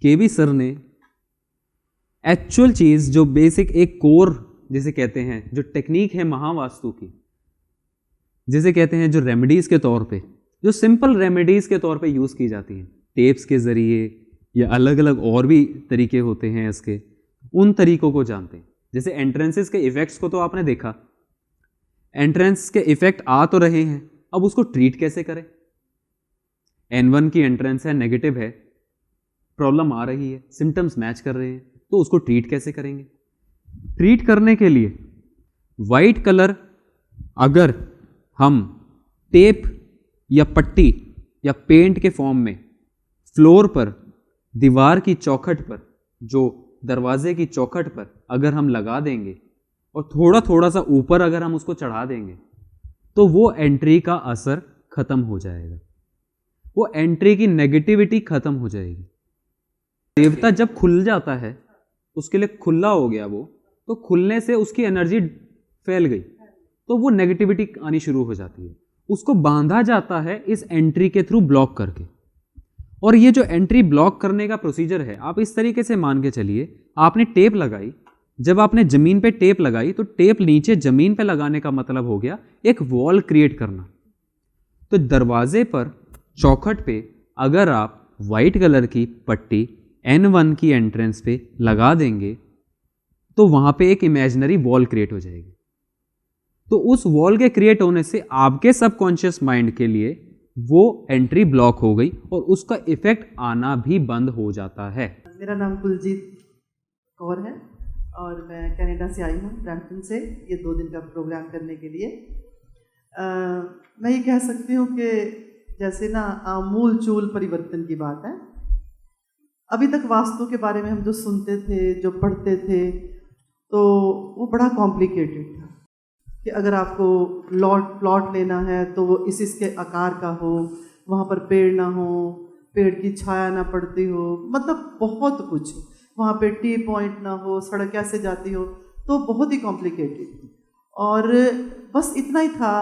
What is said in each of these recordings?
केवी sir ने actual चीज़ जो basic एक कोर जिसे कहते हैं, जो टेक्निक है महावास्तु की, जिसे कहते हैं जो रेमेडीज़ के तौर पे, जो सिंपल रेमेडीज़ के तौर पे यूज़ की जाती हैं टेप्स के ज़रिए या अलग अलग और भी तरीके होते हैं इसके, उन तरीकों को जानते हैं। जैसे एंट्रेंसेस के इफ़ेक्ट्स को तो आपने देखा, एंट्रेंस के इफ़ेक्ट आ तो रहे हैं, अब उसको ट्रीट कैसे करें। N1 की एंट्रेंस है, नेगेटिव है, प्रॉब्लम आ रही है, सिम्टम्स मैच कर रहे हैं, तो उसको ट्रीट कैसे करेंगे। ट्रीट करने के लिए वाइट कलर अगर हम टेप या पट्टी या पेंट के फॉर्म में फ्लोर पर, दीवार की चौखट पर, जो दरवाजे की चौखट पर अगर हम लगा देंगे और थोड़ा थोड़ा सा ऊपर अगर हम उसको चढ़ा देंगे, तो वो एंट्री का असर खत्म हो जाएगा, वो एंट्री की नेगेटिविटी खत्म हो जाएगी। देवता जब खुल जाता है, उसके लिए खुला हो गया वो, तो खुलने से उसकी एनर्जी फैल गई, तो वो नेगेटिविटी आनी शुरू हो जाती है। उसको बांधा जाता है इस एंट्री के थ्रू ब्लॉक करके। और ये जो एंट्री ब्लॉक करने का प्रोसीजर है, आप इस तरीके से मान के चलिए, आपने टेप लगाई, जब आपने जमीन पे टेप लगाई तो टेप नीचे जमीन पे लगाने का मतलब हो गया एक वॉल क्रिएट करना। तो दरवाजे पर, चौखट पे अगर आप वाइट कलर की पट्टी N1 की एंट्रेंस पे लगा देंगे, तो वहां पे एक इमेजिनरी वॉल क्रिएट हो जाएगी। तो उस वॉल के क्रिएट होने से आपके सबकॉन्शियस माइंड के लिए वो एंट्री ब्लॉक हो गई और उसका इफेक्ट आना भी बंद हो जाता है। मेरा नाम कुलजीत कौर है और मैं कनाडा से आई हूँ, ब्रैम्पटन से, ये 2 दिन का प्रोग्राम करने के लिए। मैं ये कह सकती हूँ कि जैसे ना आमूल चूल परिवर्तन की बात है। अभी तक वास्तु के बारे में हम जो सुनते थे, जो पढ़ते थे, तो वो बड़ा कॉम्प्लिकेटेड था कि अगर आपको प्लॉट लेना है तो वो इसके आकार का हो, वहाँ पर पेड़ ना हो, पेड़ की छाया ना पड़ती हो, मतलब बहुत कुछ, वहाँ पे टी पॉइंट ना हो, सड़क कैसे जाती हो, तो बहुत ही कॉम्प्लिकेटेड। और बस इतना ही था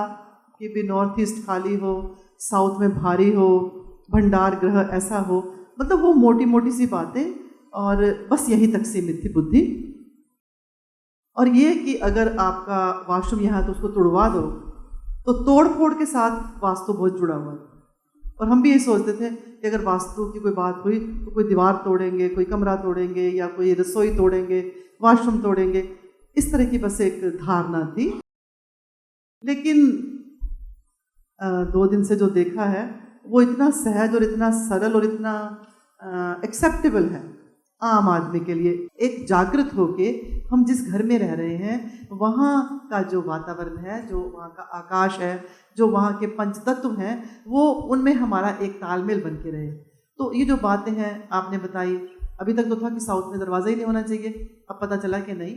कि भी नॉर्थ ईस्ट खाली हो, साउथ में भारी हो, भंडार ग्रह ऐसा हो, मतलब वो मोटी मोटी सी बातें, और बस यहीं तक सीमित थी बुद्धि। और ये कि अगर आपका वाशरूम यहाँ तो उसको तोड़वा दो, तो तोड़ फोड़ के साथ वास्तु बहुत जुड़ा हुआ है। और हम भी ये सोचते थे कि अगर वास्तु की कोई बात हुई तो कोई दीवार तोड़ेंगे, कोई कमरा तोड़ेंगे, या कोई रसोई तोड़ेंगे, वाशरूम तोड़ेंगे, इस तरह की बस एक धारणा थी। लेकिन 2 दिन से जो देखा है वो इतना सहज और इतना सरल और इतना एक्सेप्टेबल है आम आदमी के लिए। एक जागृत होके हम जिस घर में रह रहे हैं, वहाँ का जो वातावरण है, जो वहाँ का आकाश है, जो वहाँ के पंचतत्व हैं, वो उनमें हमारा एक तालमेल बन के रहे। तो ये जो बातें हैं आपने बताई, अभी तक तो था कि साउथ में दरवाज़ा ही नहीं होना चाहिए, अब पता चला कि नहीं,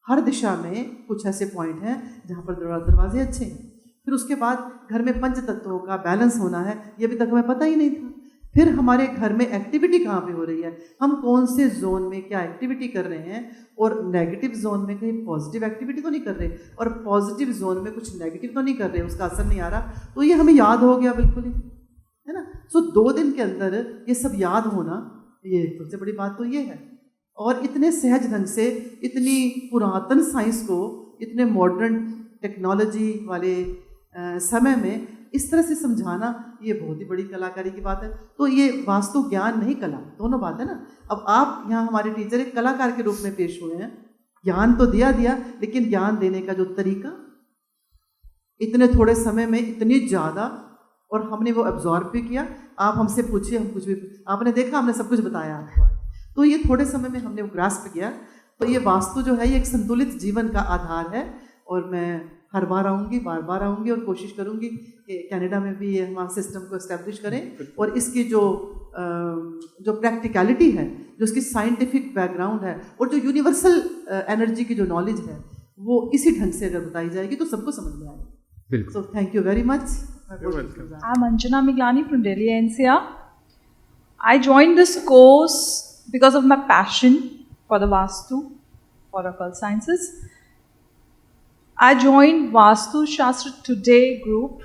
हर दिशा में कुछ ऐसे पॉइंट हैं जहाँ पर दरवाजे अच्छे हैं। फिर उसके बाद घर में पंच तत्वों का बैलेंस होना है, ये अभी तक हमें पता ही नहीं था। फिर हमारे घर में एक्टिविटी कहाँ पे हो रही है, हम कौन से जोन में क्या एक्टिविटी कर रहे हैं, और नेगेटिव जोन में कहीं पॉजिटिव एक्टिविटी तो नहीं कर रहे, और पॉजिटिव जोन में कुछ नेगेटिव तो नहीं कर रहे, उसका असर नहीं आ रहा। तो ये हमें याद हो गया बिल्कुल ही, है ना। सो 2 दिन के अंदर ये सब याद होना, ये सबसे बड़ी बात तो ये है। और इतने सहज ढंग से इतनी पुरातन साइंस को इतने मॉडर्न टेक्नोलॉजी वाले समय में इस तरह से समझाना, ये बहुत ही बड़ी कलाकारी की बात है। तो ये वास्तु ज्ञान नहीं कला, दोनों बात है ना। अब आप यहाँ हमारे टीचर एक कलाकार के रूप में पेश हुए हैं, ज्ञान तो दिया, लेकिन ज्ञान देने का जो तरीका, इतने थोड़े समय में इतनी ज़्यादा, और हमने वो एब्जॉर्ब भी किया। आप हमसे पूछिए, हम कुछ भी, आपने देखा, हमने सब कुछ बताया आपको, तो ये थोड़े समय में हमने वो ग्रास्प किया। तो ये वास्तु जो है ये एक संतुलित जीवन का आधार है। और मैं हर बार आऊँगी, बार बार आऊँगी, और कोशिश करूँगी कि कनाडा में भी ये हमारे सिस्टम को इस्टेब्लिश करें, और इसकी जो प्रैक्टिकलिटी है, जो इसकी साइंटिफिक बैकग्राउंड है, और जो यूनिवर्सल एनर्जी की जो नॉलेज है, वो इसी ढंग से अगर बताई जाएगी तो सबको समझ में आएगी। So thank you very much. I'm Anjana Miglani from Delhi NCR. I joined this course because of my passion for the Vastu, for occult sciences. I joined Vastu Shastra Today group,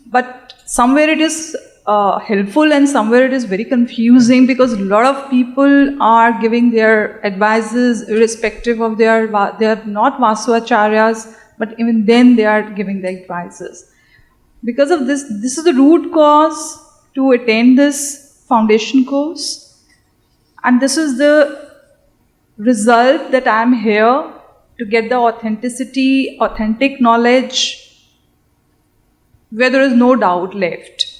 but somewhere it is helpful and somewhere it is very confusing because a lot of people are giving their advices irrespective of they are not Vastu Acharyas, but even then they are giving their advices. Because of this is the root cause to attend this foundation course, and this is the result that I am here to get the authentic knowledge where there is no doubt left.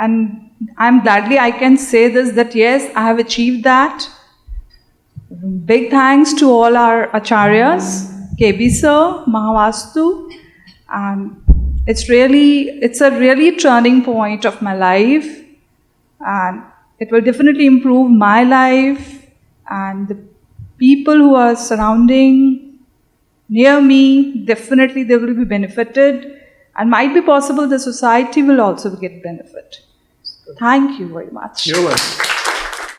And I can say this, that yes, I have achieved that. Big thanks to all our acharyas, KB sir, Mahavastu, and it's a really turning point of my life, and it will definitely improve my life and the people who are surrounding near me, definitely they will be benefited, and might be possible the society will also get benefit. Thank you very much. You're welcome.